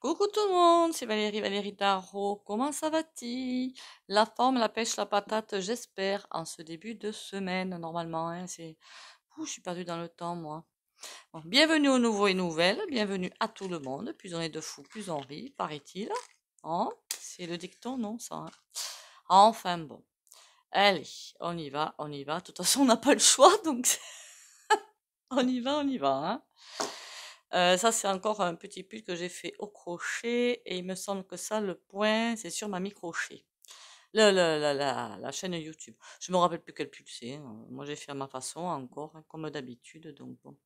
Coucou tout le monde, c'est Valérie Darro. Comment ça va-t-il? La forme, la pêche, la patate, j'espère, en ce début de semaine, normalement, hein, je suis perdue dans le temps, moi. Bon, bienvenue aux nouveaux et nouvelles, bienvenue à tout le monde. Plus on est de fous, plus on rit, paraît-il. Hein? C'est le dicton, non, ça, hein? Enfin bon. Allez, on y va, on y va. De toute façon, on n'a pas le choix, donc on y va, hein. Ça, c'est encore un petit pull que j'ai fait au crochet et il me semble que ça, le point, c'est sur ma mi-crochet. La chaîne YouTube. Je me rappelle plus quel pull c'est, hein. Moi, j'ai fait à ma façon encore, hein, comme d'habitude, donc bon.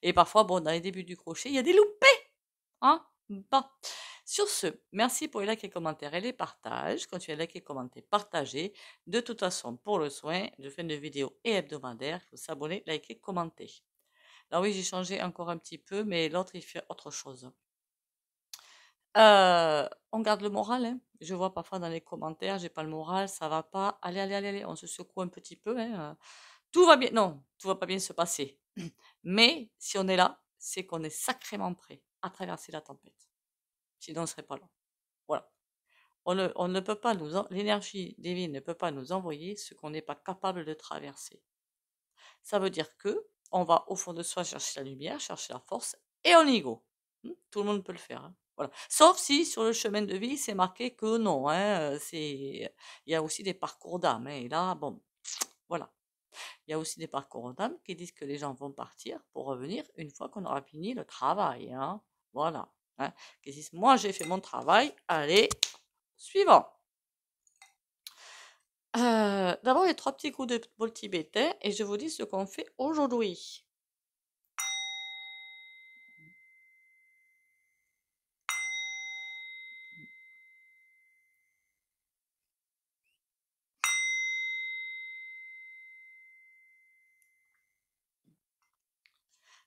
Et parfois, bon, dans les débuts du crochet, il y a des loupés, hein. Bon. Sur ce, merci pour les likes et commentaires et les partages. Quand tu as liké, commenté, partagé. De toute façon, pour le soin, je fais une vidéo hebdomadaire. Il faut s'abonner, liker, commenter. Alors oui, j'ai changé encore un petit peu, mais l'autre, il fait autre chose. On garde le moral, hein. Je vois parfois dans les commentaires, j'ai pas le moral, ça va pas. Allez, allez, allez, allez, on se secoue un petit peu, hein. Tout va bien. Non, tout va pas bien se passer. Mais si on est là, c'est qu'on est sacrément prêt à traverser la tempête. Sinon, on serait pas là. Voilà. On ne peut pas l'énergie divine ne peut pas nous envoyer ce qu'on n'est pas capable de traverser. Ça veut dire que on va au fond de soi chercher la lumière, chercher la force, et on y go. Tout le monde peut le faire, hein. Voilà. Sauf si sur le chemin de vie, c'est marqué que non, hein, il y a aussi des parcours d'âme, hein, et là, bon, voilà. Il y a aussi des parcours d'âme qui disent que les gens vont partir pour revenir une fois qu'on aura fini le travail, hein. Voilà. Hein. Qui disent, moi j'ai fait mon travail, allez, suivant. D'abord, les 3 petits coups de bol tibétain et je vous dis ce qu'on fait aujourd'hui.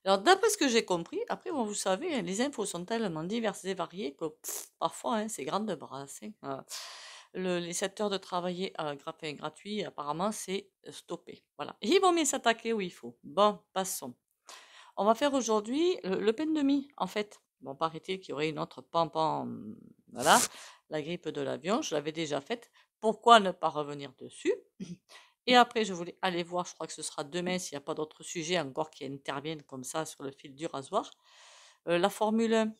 Alors, d'après ce que j'ai compris, après, bon, vous savez, hein, les infos sont tellement diverses et variées que parfois, hein, c'est grande de brasse, hein. Les 7 heures de travailler gratuit, apparemment, c'est stoppé. Voilà. Ils vont mieux s'attaquer où il faut. Bon, passons. On va faire aujourd'hui le pain de mie, en fait. Bon, paraît-il qu'il y aurait une autre pampan, voilà, la grippe de l'avion, je l'avais déjà faite. Pourquoi ne pas revenir dessus? Et après, je voulais aller voir, je crois que ce sera demain s'il n'y a pas d'autres sujets encore qui interviennent comme ça sur le fil du rasoir. La Formule 1,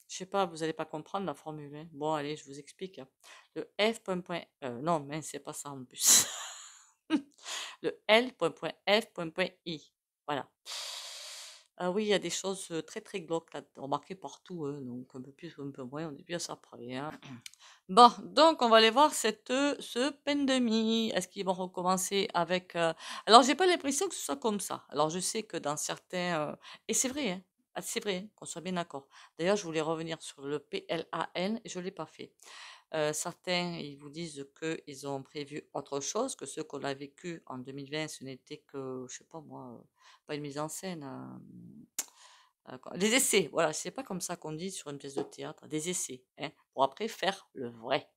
je sais pas, vous n'allez pas comprendre la Formule 1. Bon, allez, je vous explique. Le F. Non, mais c'est pas ça en plus. Le L.F.I. Voilà. Ah oui, il y a des choses très très glauques là, remarquées partout, hein, donc un peu plus ou un peu moins, on est bien ça près, hein. Bon, donc on va aller voir ce peine de mie. Est-ce qu'ils vont recommencer avec... Alors, j'ai pas l'impression que ce soit comme ça. Alors, je sais que dans certains... Et c'est vrai, hein. Ah, c'est vrai, hein, qu'on soit bien d'accord. D'ailleurs, je voulais revenir sur le PLAN et je l'ai pas fait. Certains, ils vous disent qu'ils ont prévu autre chose, que ce qu'on a vécu en 2020, ce n'était que, je sais pas moi, pas une mise en scène, des essais, voilà, c'est pas comme ça qu'on dit sur une pièce de théâtre, des essais, hein, pour après faire le vrai.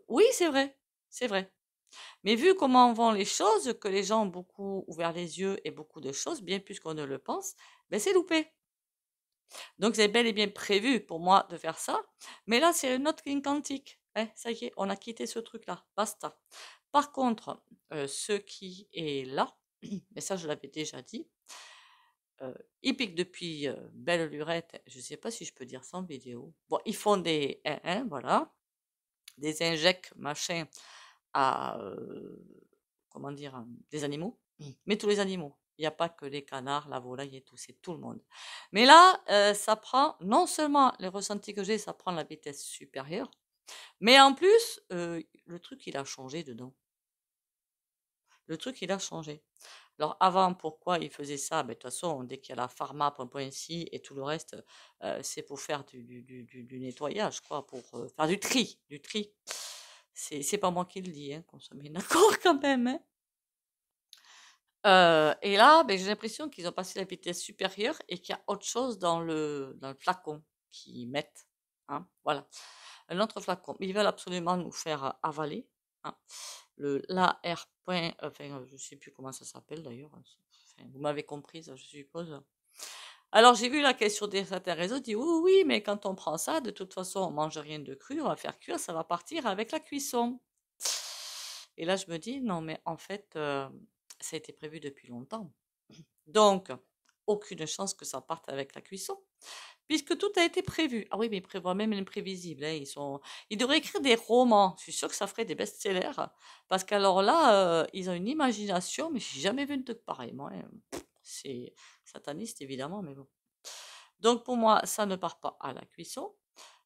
Oui, c'est vrai, c'est vrai. Mais vu comment vont les choses, que les gens ont beaucoup ouvert les yeux et beaucoup de choses, bien plus qu'on ne le pense, ben c'est loupé. Donc, c'est bel et bien prévu pour moi de faire ça. Mais là, c'est une autre ligne quantique. Hein, ça y est, on a quitté ce truc-là. Basta. Par contre, ce qui est là, mais ça, je l'avais déjà dit, ils piquent depuis belle lurette. Je ne sais pas si je peux dire ça en vidéo. Bon, ils font des 1-1, voilà. Des injects, machin, à, comment dire, des animaux. Mais tous les animaux. Il n'y a pas que les canards, la volaille et tout, c'est tout le monde. Mais là, ça prend, non seulement les ressentis que j'ai, ça prend la vitesse supérieure, mais en plus, le truc, il a changé dedans. Le truc, il a changé. Alors avant, pourquoi il faisait ça? Ben, de toute façon, dès qu'il y a la pharma, point ici, et tout le reste, c'est pour faire du nettoyage, quoi, pour faire du tri, du tri. C'est pas moi qui le dis, hein, qu'on se met d'accord quand même, hein. Et là, ben, j'ai l'impression qu'ils ont passé la vitesse supérieure et qu'il y a autre chose dans le flacon qu'ils mettent, hein, voilà. Un autre flacon. Ils veulent absolument nous faire avaler, hein, l'AR. Enfin, je sais plus comment ça s'appelle d'ailleurs. Enfin, vous m'avez comprise, je suppose. Alors j'ai vu la question des certains réseaux, dit oui, oui, mais quand on prend ça, de toute façon, on mange rien de cru, on va faire cuire, ça va partir avec la cuisson. Et là, je me dis, non, mais en fait, ça a été prévu depuis longtemps. Donc, aucune chance que ça parte avec la cuisson, puisque tout a été prévu. Ah oui, mais ils prévoient même l'imprévisible, hein. Ils devraient écrire des romans. Je suis sûre que ça ferait des best-sellers, parce qu'alors là, ils ont une imagination, mais j'ai jamais vu un truc pareil, moi, hein. C'est sataniste, évidemment, mais bon. Donc, pour moi, ça ne part pas à la cuisson.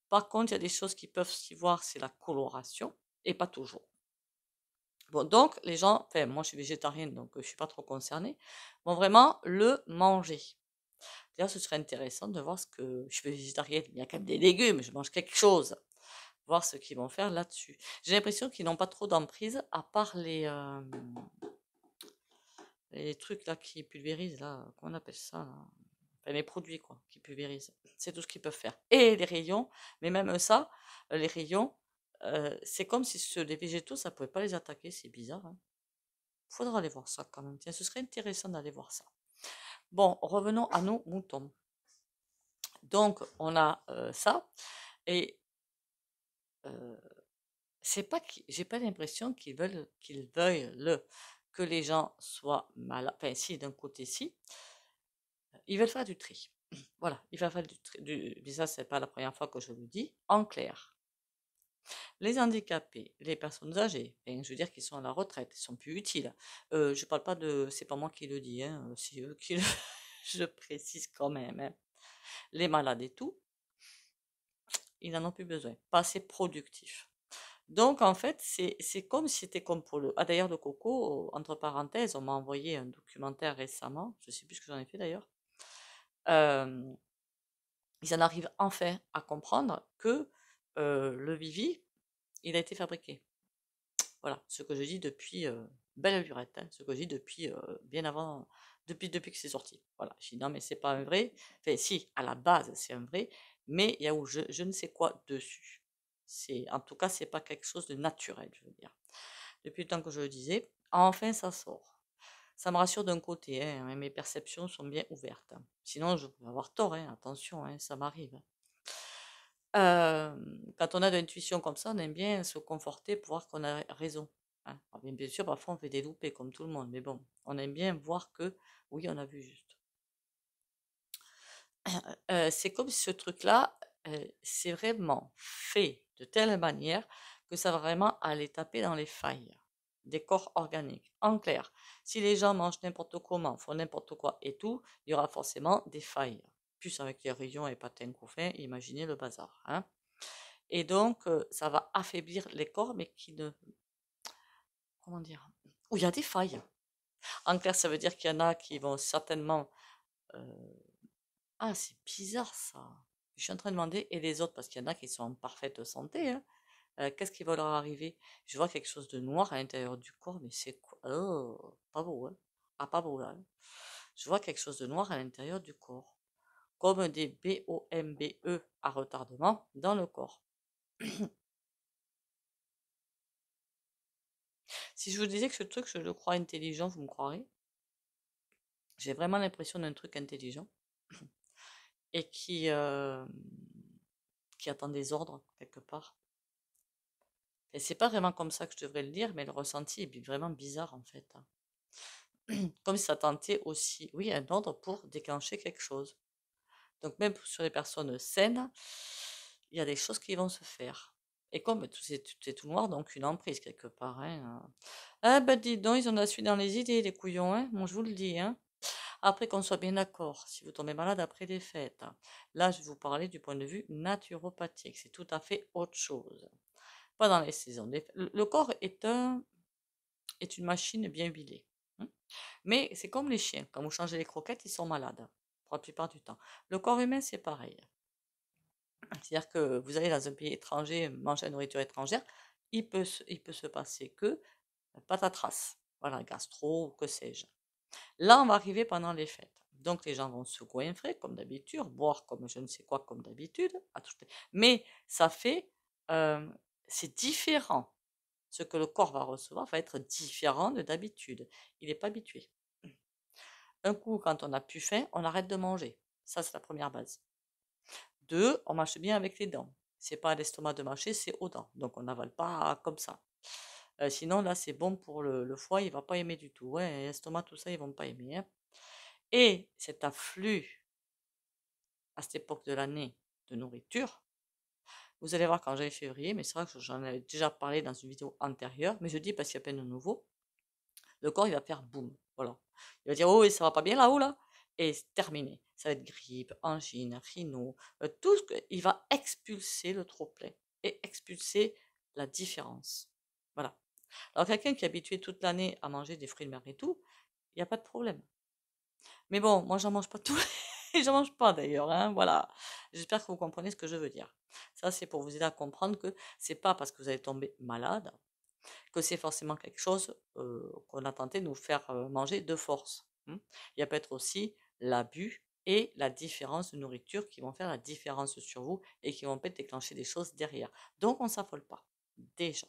Par contre, il y a des choses qui peuvent s'y voir, c'est la coloration, et pas toujours. Bon, donc, les gens, enfin, moi je suis végétarienne, donc je suis pas trop concernée, vont vraiment le manger. D'ailleurs, ce serait intéressant de voir ce que. Je suis végétarienne, il y a quand même des légumes, je mange quelque chose. Voir ce qu'ils vont faire là-dessus. J'ai l'impression qu'ils n'ont pas trop d'emprise, à part les trucs là qui pulvérisent, là, comment on appelle ça là. Enfin, les produits quoi, qui pulvérisent. C'est tout ce qu'ils peuvent faire. Et les rayons, mais même ça, les rayons, c'est comme si les végétaux, ça pouvait pas les attaquer, c'est bizarre, hein. Faudra aller voir ça quand même. Tiens, ce serait intéressant d'aller voir ça. Bon, revenons à nos moutons. Donc, on a ça, et euh, c'est pas j'ai pas l'impression qu'ils veuillent que les gens soient malades. Enfin, si, d'un côté, si, ils veulent faire du tri. Voilà, ils veulent faire du tri. Mais ça, c'est pas la première fois que je le dis. En clair, les handicapés, les personnes âgées, enfin, je veux dire qu'ils sont à la retraite, ils sont plus utiles. Je parle pas de, c'est pas moi qui le dis, hein, c'est eux qui le, je précise quand même, hein. Les malades et tout, ils n'en ont plus besoin, pas assez productifs. Donc en fait, c'est comme si c'était comme pour le. Ah d'ailleurs, le coco, entre parenthèses, on m'a envoyé un documentaire récemment, je sais plus ce que j'en ai fait d'ailleurs. Euh, Ils en arrivent enfin à comprendre que le Vivi, il a été fabriqué. Voilà, ce que je dis depuis belle lurette, hein, ce que je dis depuis bien avant, depuis que c'est sorti. Voilà, je dis non mais c'est pas un vrai. Enfin si, à la base c'est un vrai, mais il y a où je ne sais quoi dessus. En tout cas c'est pas quelque chose de naturel, je veux dire. Depuis le temps que je le disais, enfin ça sort. Ça me rassure d'un côté, hein, mes perceptions sont bien ouvertes, hein. Sinon je peux avoir tort, hein, attention, hein, ça m'arrive. Quand on a de l'intuition comme ça, on aime bien se conforter pour voir qu'on a raison, hein. Alors bien sûr, parfois on fait des loupés comme tout le monde, mais bon, on aime bien voir que oui, on a vu juste. C'est comme si ce truc-là, c'est vraiment fait de telle manière que ça va vraiment aller taper dans les failles des corps organiques. En clair, si les gens mangent n'importe comment, font n'importe quoi et tout, il y aura forcément des failles. Plus avec les rayons et patins couffins, imaginez le bazar, hein. Et donc, ça va affaiblir les corps, mais qui ne. Comment dire? Où il y a des failles. En clair, ça veut dire qu'il y en a qui vont certainement. euh, Ah, c'est bizarre ça. Je suis en train de demander, et les autres, parce qu'il y en a qui sont en parfaite santé, hein, qu'est-ce qui va leur arriver? Je vois quelque chose de noir à l'intérieur du corps, mais c'est quoi? Oh, pas beau, hein? Ah, pas beau là, hein. Je vois quelque chose de noir à l'intérieur du corps. Comme des BOMBE à retardement dans le corps. Si je vous disais que ce truc, je le crois intelligent, vous me croirez? J'ai vraiment l'impression d'un truc intelligent et qui attend des ordres quelque part. Et c'est pas vraiment comme ça que je devrais le dire, mais le ressenti est vraiment bizarre en fait, hein. Comme si ça tentait aussi, oui, un ordre pour déclencher quelque chose. Donc même sur les personnes saines, il y a des choses qui vont se faire. Et comme tout est tout noir, donc une emprise quelque part, hein. Ah ben dis donc, ils en ont su dans les idées, les couillons, hein. Bon, je vous le dis, hein. Après qu'on soit bien d'accord, si vous tombez malade après les fêtes, hein, là je vais vous parler du point de vue naturopathique, c'est tout à fait autre chose. Pas dans les saisons. Le corps est une machine bien huilée, hein. Mais c'est comme les chiens, quand vous changez les croquettes, ils sont malades, pour la plupart du temps. Le corps humain, c'est pareil. C'est-à-dire que vous allez dans un pays étranger, manger la nourriture étrangère, il peut se passer que patatras, voilà, gastro ou que sais-je. Là, on va arriver pendant les fêtes. Donc, les gens vont se goinfrer comme d'habitude, boire comme je ne sais quoi comme d'habitude. Mais ça fait, euh, c'est différent. Ce que le corps va recevoir va être différent de d'habitude. Il n'est pas habitué. Un coup, quand on n'a plus faim, on arrête de manger. Ça, c'est la première base. 2, on mâche bien avec les dents. C'est pas à l'estomac de mâcher, c'est aux dents. Donc, on n'avale pas comme ça. Sinon, là, c'est bon pour le foie, il va pas aimer du tout. Ouais, l'estomac, tout ça, ils vont pas aimer. Hein. Et cet afflux à cette époque de l'année de nourriture, vous allez voir quand j'arrive février, mais c'est vrai que j'en avais déjà parlé dans une vidéo antérieure, mais je dis parce qu'il y a plein de nouveaux, le corps il va faire boum, voilà. Il va dire oh, et ça va pas bien là-haut là, et c'est terminé. Ça va être grippe, angine, rhino, tout ce que, il va expulser le trop-plein et expulser la différence. Voilà. Alors quelqu'un qui est habitué toute l'année à manger des fruits de mer et tout, il n'y a pas de problème. Mais bon, moi j'en mange pas tous et j'en mange pas d'ailleurs, hein, voilà. J'espère que vous comprenez ce que je veux dire. Ça, c'est pour vous aider à comprendre que c'est pas parce que vous allez tomber malade que c'est forcément quelque chose qu'on a tenté de nous faire manger de force. Il y a peut-être aussi l'abus et la différence de nourriture qui vont faire la différence sur vous et qui vont peut-être déclencher des choses derrière. Donc on s'affole pas, déjà.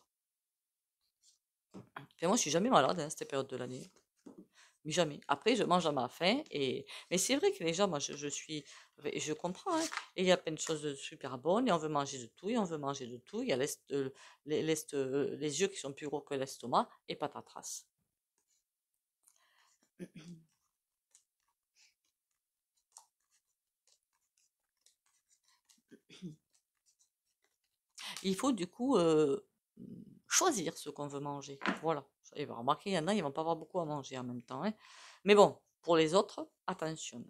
Et moi, je suis jamais malade à cette période de l'année. Mais jamais. Après, je mange à ma faim. Mais c'est vrai que les gens, moi, je comprends. Hein. Et il y a plein de choses super bonnes. Et on veut manger de tout. Et on veut manger de tout. Il y a les yeux qui sont plus gros que l'estomac. Et patatras. Il faut du coup choisir ce qu'on veut manger. Voilà. Et va remarquer, il y en a, ils vont pas avoir beaucoup à manger en même temps. Hein. Mais bon, pour les autres, attention.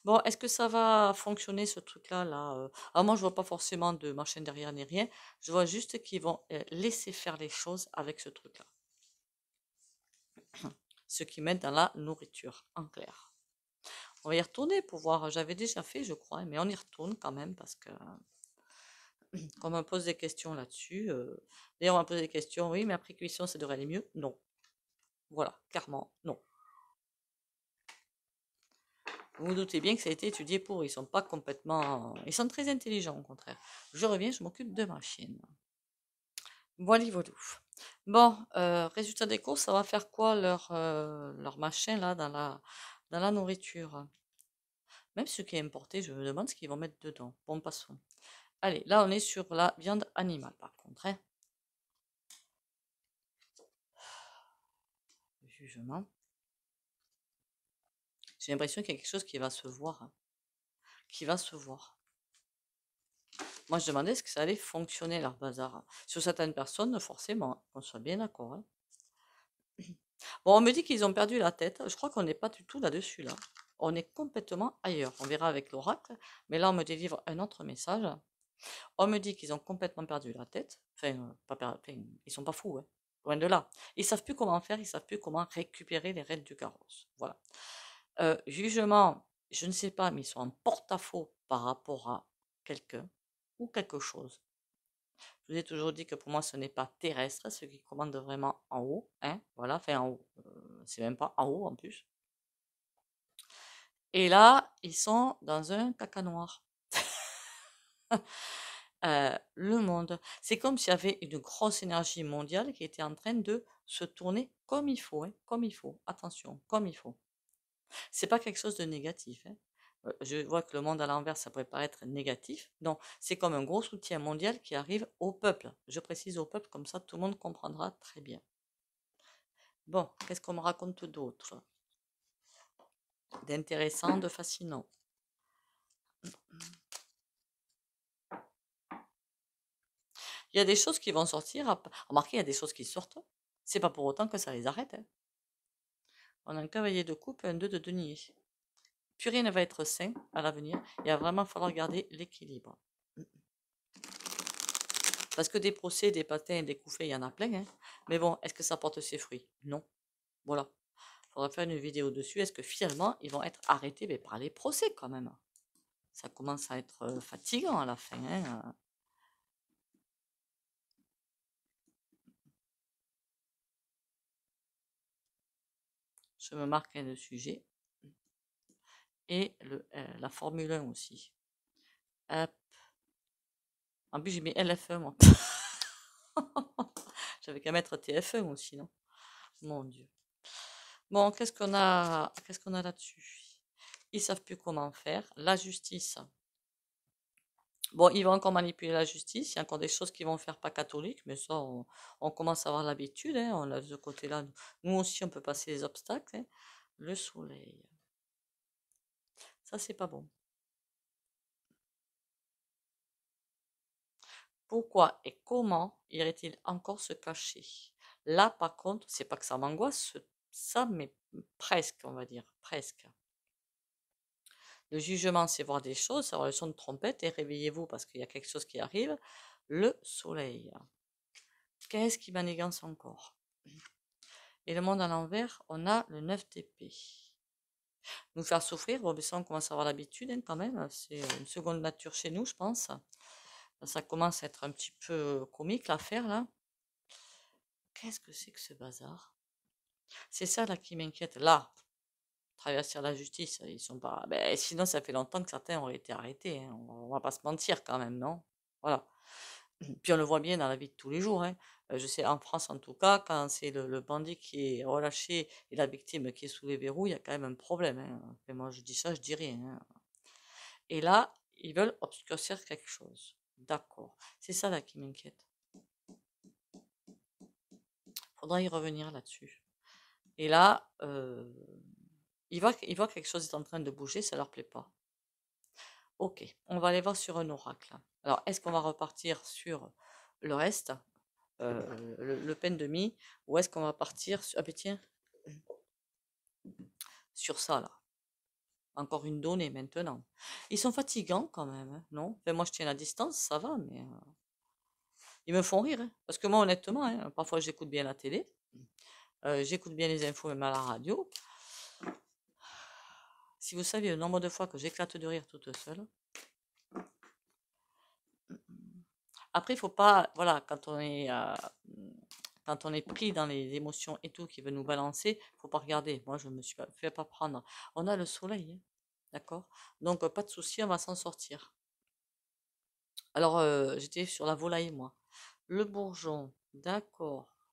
Bon, est-ce que ça va fonctionner ce truc-là là Alors moi, je vois pas forcément de machine derrière ni rien. Je vois juste qu'ils vont laisser faire les choses avec ce truc-là. Ce qui m'aide dans la nourriture, en clair. On va y retourner pour voir. J'avais déjà fait, je crois, mais on y retourne quand même parce que quand on me pose des questions là-dessus. D'ailleurs, on m'a posé des questions. Oui, mais après cuisson, ça devrait aller mieux. Non. Voilà, clairement, non. Vous vous doutez bien que ça a été étudié pour. Ils sont pas complètement. Ils sont très intelligents, au contraire. Je reviens, je m'occupe de machine. Voilà, voilà. Bon, résultat des courses, ça va faire quoi leur machin là dans la nourriture? Même ce qui est importé, je me demande ce qu'ils vont mettre dedans. Bon, passons. Allez, là on est sur la viande animale par contre. Hein. Jugement. J'ai l'impression qu'il y a quelque chose qui va se voir. Hein. Qui va se voir. Moi je demandais est-ce que ça allait fonctionner leur bazar. Sur certaines personnes, forcément, hein, qu'on soit bien d'accord. Hein. Bon, on me dit qu'ils ont perdu la tête. Je crois qu'on n'est pas du tout là-dessus, là. On est complètement ailleurs. On verra avec l'oracle. Mais là, on me délivre un autre message. On me dit qu'ils ont complètement perdu la tête. Enfin, ils sont pas fous, hein. Loin de là. Ils savent plus comment faire. Ils savent plus comment récupérer les rênes du carrosse. Voilà. Jugement, je ne sais pas, mais ils sont en porte-à-faux par rapport à quelqu'un ou quelque chose. Je vous ai toujours dit que pour moi, ce n'est pas terrestre, ce qui commande vraiment en haut. Hein, voilà, enfin en haut. C'est même pas en haut en plus. Et là, ils sont dans un caca noir. Le monde. C'est comme s'il y avait une grosse énergie mondiale qui était en train de se tourner comme il faut. Hein, comme il faut. Attention, comme il faut. C'est pas quelque chose de négatif. Hein. Je vois que le monde à l'envers, ça pourrait paraître négatif. Non, c'est comme un gros soutien mondial qui arrive au peuple. Je précise au peuple, comme ça tout le monde comprendra très bien. Bon, qu'est-ce qu'on me raconte d'autre? D'intéressant, de fascinant. Il y a des choses qui vont sortir. Remarquez, il y a des choses qui sortent. C'est pas pour autant que ça les arrête. Hein. On a un cavalier de coupe et un 2 de denier. Plus rien ne va être sain à l'avenir. Il va vraiment falloir garder l'équilibre. Parce que des procès, des patins et des coups faits, il y en a plein. Hein. Mais bon, est-ce que ça porte ses fruits? Non. Voilà. Il faudra faire une vidéo dessus. Est-ce que finalement, ils vont être arrêtés par les procès quand même? Ça commence à être fatigant à la fin. Hein. Je me marque le sujet. Et la Formule 1 aussi. Hop. En plus, j'ai mis LF1, moi. J'avais qu'à mettre TF1 aussi, non? Mon Dieu. Bon, qu'est-ce qu'on a là-dessus? Ils savent plus comment faire. La justice. Bon, ils vont encore manipuler la justice. Il y a encore des choses qu'ils vont faire pas catholiques, mais ça, on commence à avoir l'habitude, hein. On a de ce côté-là. Nous aussi, on peut passer les obstacles, hein. Le soleil. Ça, c'est pas bon. Pourquoi et comment irait-il encore se cacher? Là, par contre, c'est pas que ça m'angoisse, ça, mais presque, on va dire, presque. Le jugement, c'est voir des choses, savoir le son de trompette et réveillez-vous parce qu'il y a quelque chose qui arrive. Le soleil. Qu'est-ce qui manigance encore? Et le monde à l'envers, on a le 9 d'épée. Nous faire souffrir, bon, mais ça, on commence à avoir l'habitude, hein, quand même. C'est une seconde nature chez nous, je pense. Ça commence à être un petit peu comique l'affaire, là. Qu'est-ce que c'est que ce bazar? C'est ça, là, qui m'inquiète. Là, traverser la justice, ils sont pas. Ben, sinon, ça fait longtemps que certains auraient été arrêtés, hein. On va pas se mentir, quand même, non? Voilà. Puis on le voit bien dans la vie de tous les jours, hein. Je sais, en France en tout cas, quand c'est le bandit qui est relâché et la victime qui est sous les verrous, il y a quand même un problème, hein. Et moi, je dis ça, je dis rien, hein. Et là, ils veulent obscurcir quelque chose. D'accord. C'est ça là qui m'inquiète. Faudra y revenir là-dessus. Et là, ils voient que quelque chose est en train de bouger, ça leur plaît pas. Ok, on va aller voir sur un oracle. Alors, est-ce qu'on va repartir sur le reste, le peine de mie, ou est-ce qu'on va partir sur... Ah ben tiens, sur ça là. Encore une donnée maintenant. Ils sont fatigants quand même, hein, non? Enfin, moi je tiens la distance, ça va, mais ils me font rire, hein. Parce que moi honnêtement, hein, parfois j'écoute bien la télé, j'écoute bien les infos même à la radio. Si vous saviez le nombre de fois que j'éclate de rire toute seule. Après, il faut pas, voilà, quand on est pris dans les émotions et tout qui veut nous balancer, faut pas regarder. Moi, je me suis pas fait pas prendre. On a le soleil, hein, d'accord? Donc pas de souci, on va s'en sortir. Alors, j'étais sur la volaille, moi. Le bourgeon, d'accord.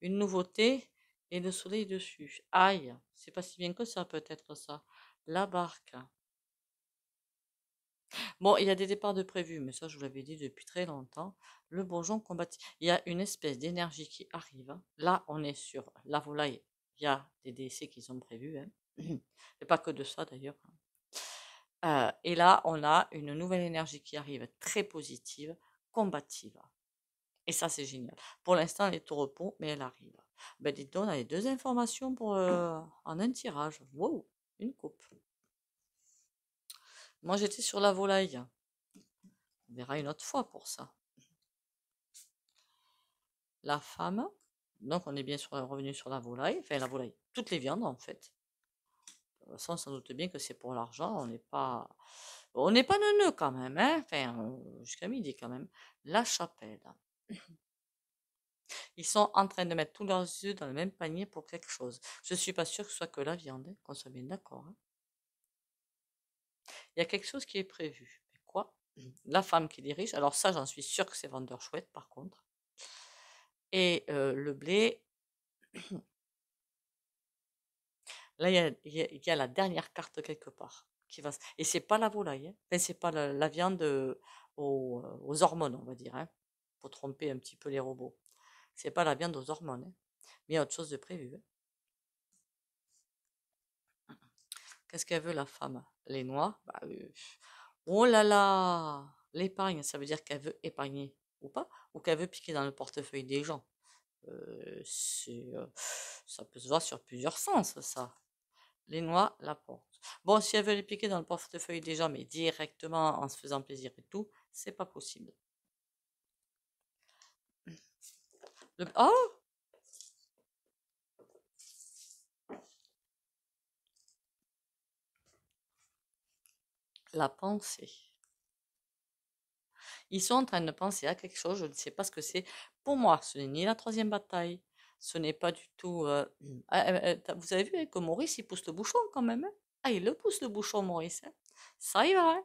Une nouveauté et le soleil dessus. Aïe, c'est pas si bien que ça peut être ça. La barque. Bon, il y a des départs de prévus, mais ça, je vous l'avais dit depuis très longtemps. Le bourgeon combattit. Il y a une espèce d'énergie qui arrive. Là, on est sur la volaille. Il y a des décès qui sont prévus, hein. Et pas que de ça d'ailleurs. Et là, on a une nouvelle énergie qui arrive, très positive, combative. Et ça, c'est génial. Pour l'instant, elle est au repos, mais elle arrive. Ben, dites donc, on a les deux informations pour, en un tirage. Wow, une coupe. Moi, j'étais sur la volaille. On verra une autre fois pour ça. La femme. Donc, on est bien revenu sur la volaille. Enfin, la volaille. Toutes les viandes, en fait. Ça, on s'en doute bien que c'est pour l'argent. On n'est pas neuneux quand même, hein. Enfin, jusqu'à midi quand même. La chapelle. Ils sont en train de mettre tous leurs œufs dans le même panier pour quelque chose. Je suis pas sûre que ce soit que la viande, hein, qu'on soit bien d'accord, hein. Il y a quelque chose qui est prévu. Mais quoi? La femme qui dirige. Alors ça, j'en suis sûre que c'est vendeur chouette, par contre. Et le blé. Là, il y a la dernière carte quelque part. Et c'est pas la volaille, hein. Enfin, c'est pas la viande aux hormones, on va dire, hein, pour tromper un petit peu les robots. C'est pas la viande aux hormones, hein. Mais il y a autre chose de prévu, hein. Qu'est-ce qu'elle veut, la femme? Les noix? Bah, oh là là! L'épargne, ça veut dire qu'elle veut épargner ou pas? Ou qu'elle veut piquer dans le portefeuille des gens? Euh, c'est, euh, Ça peut se voir sur plusieurs sens, ça. Les noix, la porte. Bon, si elle veut les piquer dans le portefeuille des gens, mais directement en se faisant plaisir et tout, c'est pas possible. Oh! La pensée. Ils sont en train de penser à quelque chose, je ne sais pas ce que c'est. Pour moi, ce n'est ni la troisième bataille, ce n'est pas du tout. Vous avez vu, hein, que Maurice, il pousse le bouchon quand même, hein. Ah, il le pousse le bouchon, Maurice, hein. Ça y va, hein.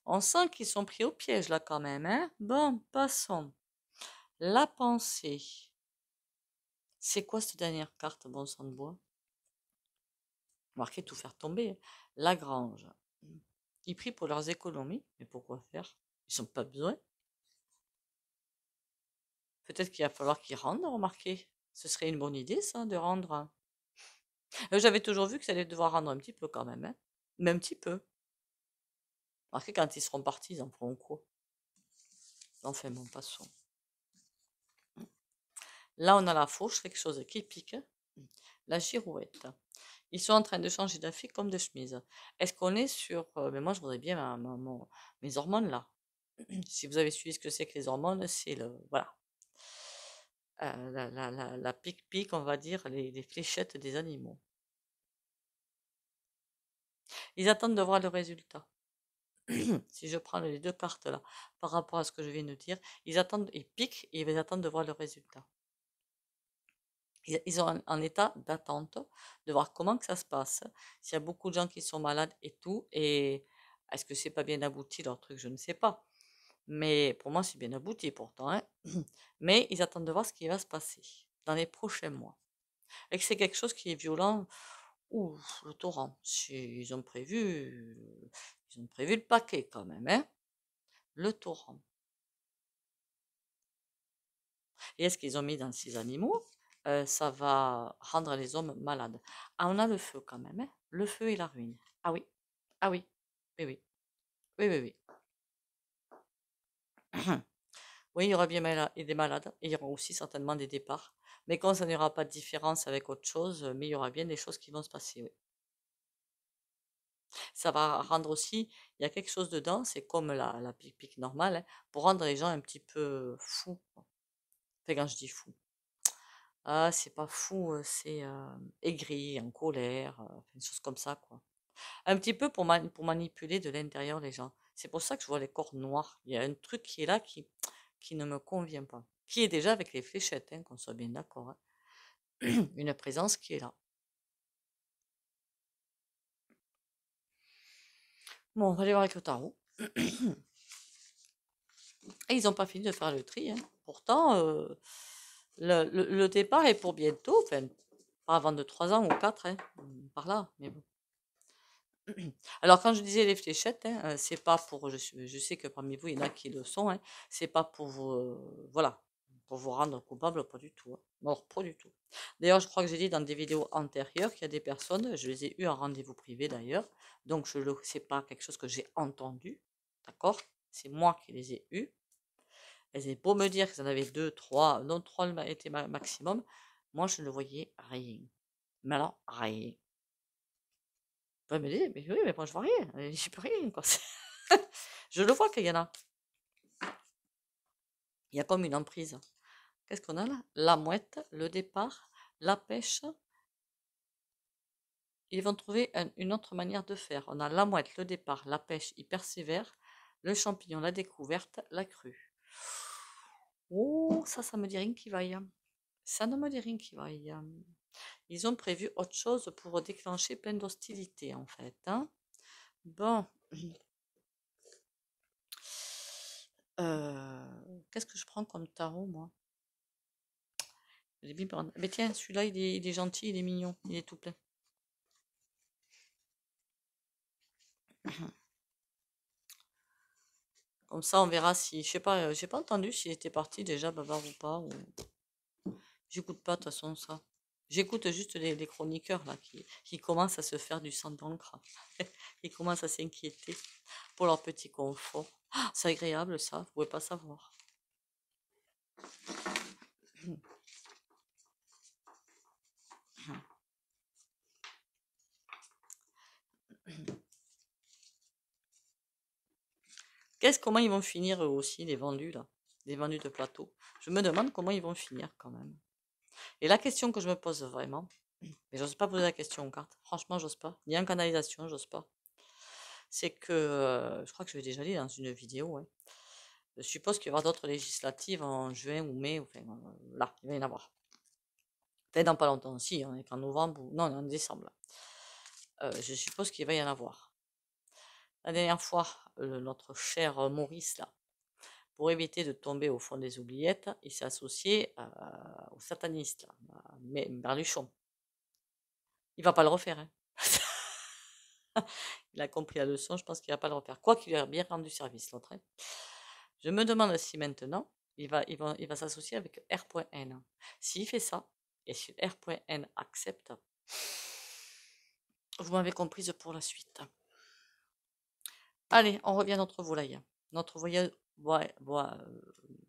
On sent qu'ils sont pris au piège là quand même, hein. Bon, passons. La pensée. C'est quoi cette dernière carte, bon sang de bois? Marqué tout faire tomber. Lagrange. Ils prient pour leurs économies. Mais pourquoi faire? Ils n'ont pas besoin. Peut-être qu'il va falloir qu'ils rendent, remarquez. Ce serait une bonne idée, ça, de rendre. J'avais toujours vu que ça allait devoir rendre un petit peu quand même, hein. Mais un petit peu. Remarquez, quand ils seront partis, ils en feront quoi? Enfin, bon, passons. Là, on a la fauche, quelque chose qui pique. La girouette. Ils sont en train de changer d'affiche comme de chemise. Est-ce qu'on est sur... mais moi, je voudrais bien mes hormones, là. Si vous avez suivi ce que c'est que les hormones, c'est le... Voilà. La pique-pique, on va dire, les fléchettes des animaux. Ils attendent de voir le résultat. Si je prends les deux cartes là, par rapport à ce que je viens de dire, ils attendent, ils piquent et ils attendent de voir le résultat. Ils sont en état d'attente de voir comment que ça se passe. S'il y a beaucoup de gens qui sont malades et tout, et est-ce que c'est pas bien abouti leur truc, je ne sais pas. Mais pour moi, c'est bien abouti pourtant, hein. Mais ils attendent de voir ce qui va se passer dans les prochains mois. Et que c'est quelque chose qui est violent. Ouh, le torrent. Ils ont prévu le paquet quand même, hein. Le torrent. Et est-ce qu'ils ont mis dans ces animaux? Ça va rendre les hommes malades. Ah, on a le feu quand même, hein. Le feu et la ruine. Ah oui, ah oui, oui, oui, oui, oui, oui. Oui, il y aura bien des malades, et il y aura aussi certainement des départs. Mais quand ça n'y aura pas de différence avec autre chose, mais il y aura bien des choses qui vont se passer, oui. Ça va rendre aussi, il y a quelque chose dedans, c'est comme la pique normale, hein, pour rendre les gens un petit peu fous. Enfin, quand je dis fou, ah, c'est pas fou, c'est aigri, en colère, une chose comme ça, quoi. Un petit peu pour manipuler de l'intérieur les gens. C'est pour ça que je vois les corps noirs. Il y a un truc qui est là qui ne me convient pas. Qui est déjà avec les fléchettes, hein, qu'on soit bien d'accord, hein. Une présence qui est là. Bon, on va aller voir avec le tarot. Et ils n'ont pas fini de faire le tri, hein. Pourtant, le départ est pour bientôt, enfin, pas avant de 3 ans ou 4, hein, par là, mais bon. Alors, quand je disais les fléchettes, hein, c'est pas pour, je sais que parmi vous, il y en a qui le sont, hein, c'est pas pour vous, voilà, pour vous rendre coupable, pas du tout, hein. Non, pas du tout. D'ailleurs, je crois que j'ai dit dans des vidéos antérieures qu'il y a des personnes, je les ai eues en rendez-vous privé d'ailleurs, donc je le, c'est pas quelque chose que j'ai entendu, d'accord? C'est moi qui les ai eues. Elles avaient beau me dire qu'ils en avaient deux, trois, non, trois était maximum, moi je ne voyais rien. Mais alors, rien. Elle me dit, mais oui, mais moi je vois rien, j'y peux rien, quoi. Je le vois qu'il y en a. Il y a comme une emprise. Qu'est-ce qu'on a là? La mouette, le départ, la pêche. Ils vont trouver une autre manière de faire. On a la mouette, le départ, la pêche, ils persévèrent. Le champignon, la découverte, la crue. Oh, ça me dit rien qui vaille. Ça ne me dit rien qui vaille. Ils ont prévu autre chose pour déclencher plein d'hostilités, en fait, hein. Bon. Qu'est-ce que je prends comme tarot, moi? Mais tiens, celui-là, il est gentil, il est mignon, il est tout plein. Comme ça, on verra si, je sais pas, j'ai pas entendu s'il était parti déjà, bavard ou pas. J'écoute pas de toute façon ça. J'écoute juste les chroniqueurs là qui commencent à se faire du sang d'encre. Ils commencent à s'inquiéter pour leur petit confort. Ah, c'est agréable ça, vous pouvez pas savoir. Comment ils vont finir eux aussi, les vendus là, les vendus de plateau. Je me demande comment ils vont finir quand même. Et la question que je me pose vraiment, mais j'ose pas poser la question aux cartes, franchement j'ose pas, ni en canalisation, j'ose pas. C'est que, je crois que je l'ai déjà dit dans une vidéo, hein. Je suppose qu'il y aura d'autres législatives en juin ou mai, enfin là, il va y en avoir. Peut-être dans pas longtemps aussi, on est qu'en novembre, ou non, on est en décembre là. Je suppose qu'il va y en avoir. La dernière fois, notre cher Maurice là, pour éviter de tomber au fond des oubliettes, il s'est associé au sataniste là, Berluchon. Il va pas le refaire, hein. Il a compris la leçon, je pense qu'il va pas le refaire. Quoi qu'il lui a bien rendu service, l'autre, hein. Je me demande si maintenant, il va s'associer avec R.N. S'il fait ça, et si R.N accepte, vous m'avez comprise pour la suite. Allez, on revient à notre volaille. Notre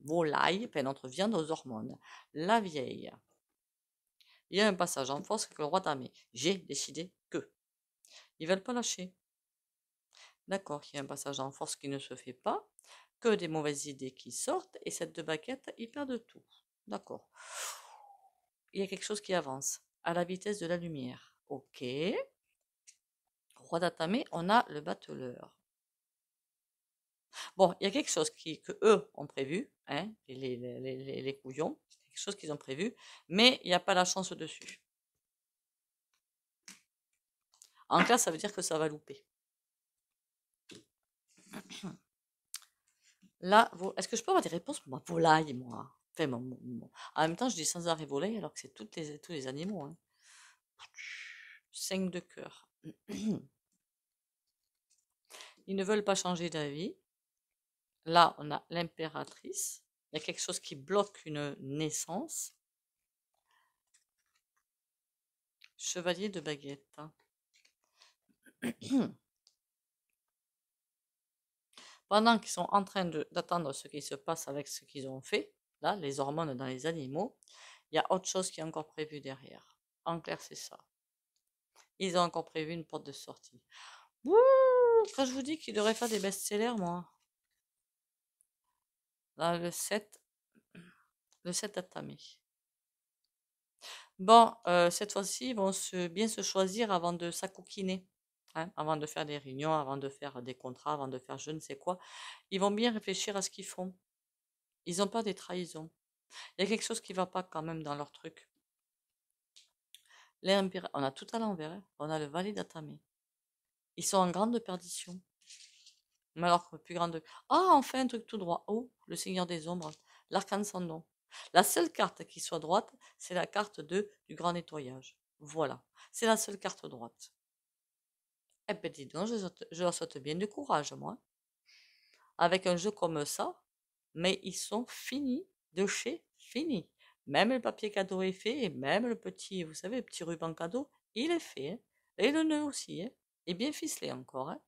volaille, enfin notre viande aux hormones. La vieille. Il y a un passage en force avec le roi damé. J'ai décidé que. Ils veulent pas lâcher. D'accord, il y a un passage en force qui ne se fait pas, que des mauvaises idées qui sortent, et cette deux baguettes, ils perdent tout. D'accord. Il y a quelque chose qui avance à la vitesse de la lumière. Ok. Roi d'Atamé, on a le battleur. Bon, il y a quelque chose que eux ont prévu, hein, les couillons, quelque chose qu'ils ont prévu, mais il n'y a pas la chance dessus. En clair, ça veut dire que ça va louper. Là, est-ce que je peux avoir des réponses pour ma volaille, moi? Enfin, en même temps, je dis sans arrêt volaille, alors que c'est tous les animaux, hein. 5 de cœur. Ils ne veulent pas changer d'avis. Là, on a l'impératrice. Il y a quelque chose qui bloque une naissance. Chevalier de baguette. Pendant qu'ils sont en train d'attendre ce qui se passe avec ce qu'ils ont fait, là, les hormones dans les animaux, il y a autre chose qui est encore prévu derrière. En clair, c'est ça. Ils ont encore prévu une porte de sortie. Wouh! Quand je vous dis qu'ils devraient faire des best-sellers, moi. Dans le 7 Atami. Bon, cette fois-ci, ils vont bien se choisir avant de s'acoquiner, hein, avant de faire des réunions, avant de faire des contrats, avant de faire je ne sais quoi. Ils vont bien réfléchir à ce qu'ils font. Ils n'ont pas des trahisons. Il y a quelque chose qui ne va pas quand même dans leur truc. On a tout à l'envers, hein. On a le valet d'Atamé. Ils sont en grande perdition. Mais alors que plus grande. Ah, enfin un truc tout droit. Oh, le Seigneur des Ombres, l'arcane sans nom. La seule carte qui soit droite, c'est la carte du grand nettoyage. Voilà. C'est la seule carte droite. Eh ben dis donc, je leur souhaite bien du courage, moi. Avec un jeu comme ça, mais ils sont finis de chez finis. Même le papier cadeau est fait, et même le petit, vous savez, le petit ruban cadeau, il est fait, hein. Et le nœud aussi, hein. Et bien ficelé encore, hein.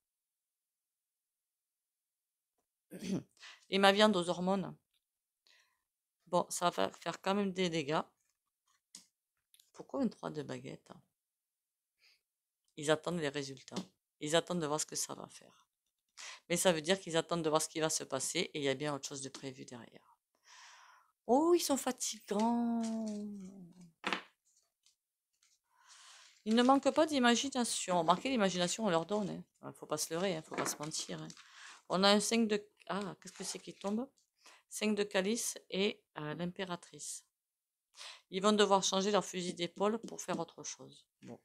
Et ma viande aux hormones. Bon, ça va faire quand même des dégâts. Pourquoi un 3 de baguette? Ils attendent les résultats. Ils attendent de voir ce que ça va faire. Mais ça veut dire qu'ils attendent de voir ce qui va se passer et il y a bien autre chose de prévu derrière. Oh, ils sont fatigants. Ils ne manquent pas d'imagination. Remarquez, l'imagination, on leur donne, hein. Faut pas se leurrer, faut pas se mentir, hein. On a un 5 de... Ah, qu'est-ce que c'est qui tombe? 5 de calice et l'impératrice. Ils vont devoir changer leur fusil d'épaule pour faire autre chose. Bon.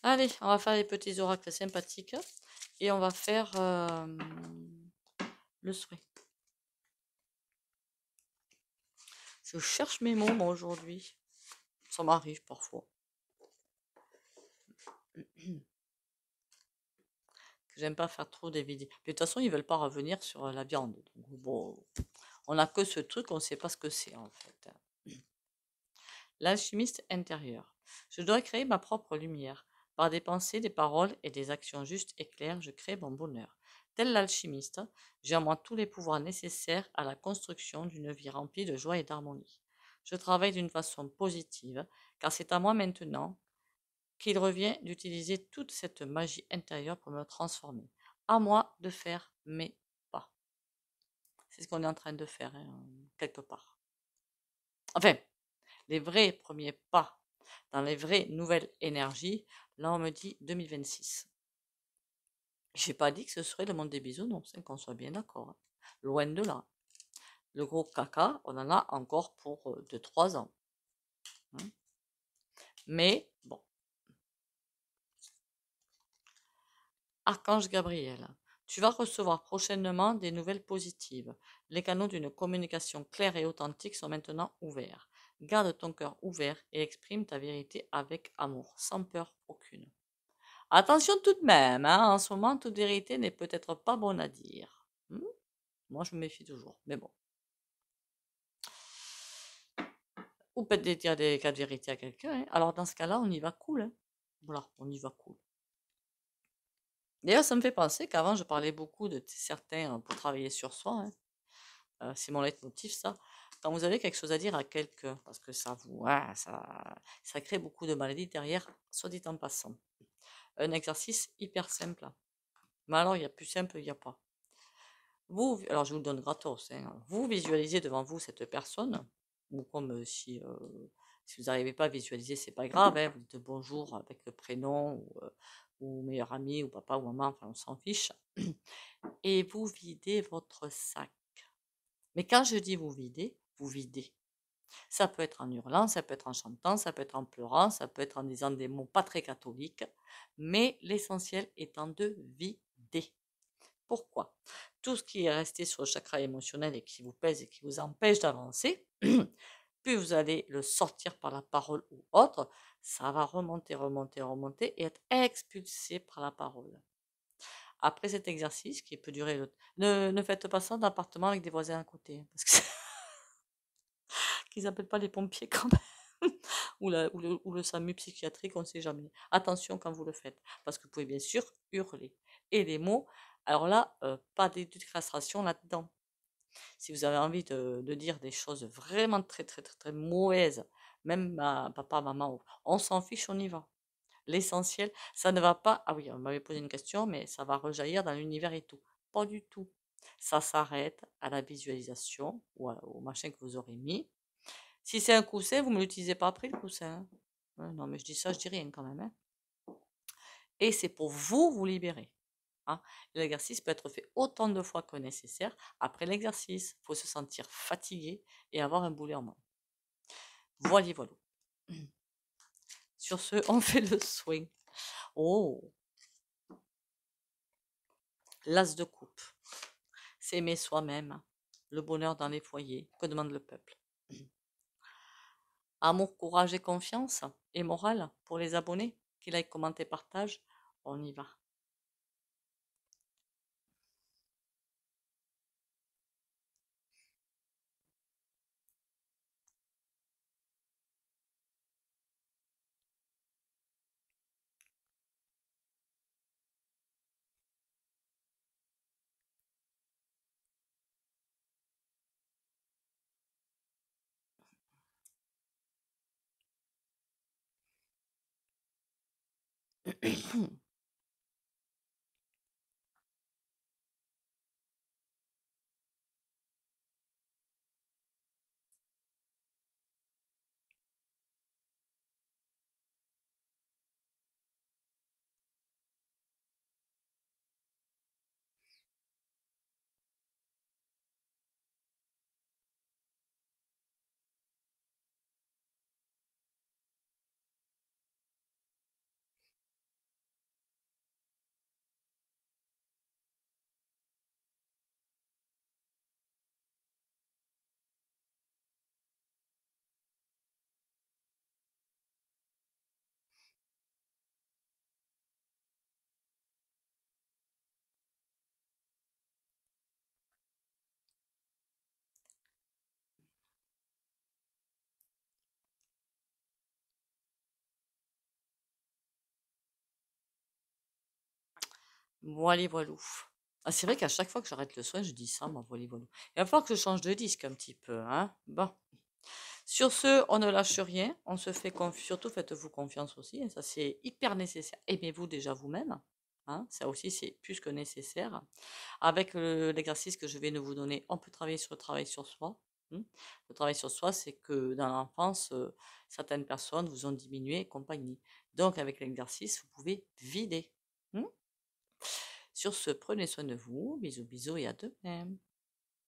Allez, on va faire les petits oracles sympathiques et on va faire le souhait. Je cherche mes mots, moi, aujourd'hui. Ça m'arrive parfois. J'aime pas faire trop des vidéos. Mais de toute façon, ils veulent pas revenir sur la viande. Donc, bon, on n'a que ce truc, on ne sait pas ce que c'est, en fait. L'alchimiste intérieur. Je dois créer ma propre lumière. Par des pensées, des paroles et des actions justes et claires, je crée mon bonheur. Tel l'alchimiste, j'ai en moi tous les pouvoirs nécessaires à la construction d'une vie remplie de joie et d'harmonie. Je travaille d'une façon positive, car c'est à moi maintenant qu'il revient d'utiliser toute cette magie intérieure pour me transformer. À moi de faire mes pas. C'est ce qu'on est en train de faire, hein, quelque part. Enfin, les vrais premiers pas dans les vraies nouvelles énergies, là on me dit 2026. J'ai pas dit que ce serait le monde des bisounours, qu'on soit bien d'accord, hein. Loin de là. Le gros caca, on en a encore pour 2-3 ans. Hein. Mais bon. Archange Gabriel, tu vas recevoir prochainement des nouvelles positives. Les canaux d'une communication claire et authentique sont maintenant ouverts. Garde ton cœur ouvert et exprime ta vérité avec amour, sans peur aucune. Attention tout de même, hein, en ce moment, toute vérité n'est peut-être pas bonne à dire. Moi, je me méfie toujours, mais bon. Ou peut-être dire des cas de vérité à quelqu'un, hein. Alors, dans ce cas-là, on y va cool, hein. Voilà, on y va cool. D'ailleurs, ça me fait penser qu'avant, je parlais beaucoup de certains pour travailler sur soi, hein. C'est mon leitmotiv, ça. Quand vous avez quelque chose à dire à quelqu'un, parce que ça vous, ça crée beaucoup de maladies derrière, soit dit en passant. Un exercice hyper simple. Mais alors, il y a plus simple, il n'y a pas. Vous, alors je vous le donne gratos, hein. Vous visualisez devant vous cette personne, ou comme si vous n'arrivez pas à visualiser, c'est pas grave, hein, vous dites bonjour avec le prénom, ou meilleur ami, ou papa, ou maman, enfin on s'en fiche, et vous videz votre sac. Mais quand je dis vous videz, vous videz. Ça peut être en hurlant, ça peut être en chantant, ça peut être en pleurant, ça peut être en disant des mots pas très catholiques, mais l'essentiel étant de vider. Pourquoi? Tout ce qui est resté sur le chakra émotionnel et qui vous pèse et qui vous empêche d'avancer, plus vous allez le sortir par la parole ou autre, ça va remonter, remonter, remonter et être expulsé par la parole. Après cet exercice, qui peut durer ne faites pas ça d'appartement avec des voisins à côté, hein, parce que qu'ils n'appellent pas les pompiers quand même, ou le SAMU psychiatrique, on ne sait jamais. Attention quand vous le faites, parce que vous pouvez bien sûr hurler. Et les mots, alors là, pas d'éducation là-dedans. Si vous avez envie de dire des choses vraiment très, très, très, très mauvaises, même à papa, maman, on s'en fiche, on y va. L'essentiel, ça ne va pas. Ah oui, on m'avait posé une question, mais ça va rejaillir dans l'univers et tout. Pas du tout. Ça s'arrête à la visualisation ou au machin que vous aurez mis. Si c'est un coussin, vous ne me l'utilisez pas après le coussin, hein. Non, mais je dis ça, je dis rien quand même, hein. Et c'est pour vous libérer, hein. L'exercice peut être fait autant de fois que nécessaire. Après l'exercice, il faut se sentir fatigué et avoir un boulet en main. Voilà, voilà. Sur ce, on fait le soin. Oh, l'as de coupe. S'aimer soi-même. Le bonheur dans les foyers. Que demande le peuple? Amour, courage et confiance. Et morale pour les abonnés. Qui like, commente et partage. On y va. Voilà, voilou. Ah, c'est vrai qu'à chaque fois que j'arrête le soin, je dis ça, moi, voilà, voilou. Il va falloir que je change de disque un petit peu, hein. Bon. Sur ce, on ne lâche rien, on se fait confiance, surtout faites-vous confiance aussi, hein, ça c'est hyper nécessaire. Aimez-vous déjà vous-même, hein, ça aussi c'est plus que nécessaire. Avec l'exercice que je vais de vous donner, on peut travailler sur le travail sur soi, hein. Le travail sur soi, c'est que dans l'enfance, certaines personnes vous ont diminué et compagnie. Donc avec l'exercice, vous pouvez vider, hein. Sur ce, prenez soin de vous, bisous bisous et à demain.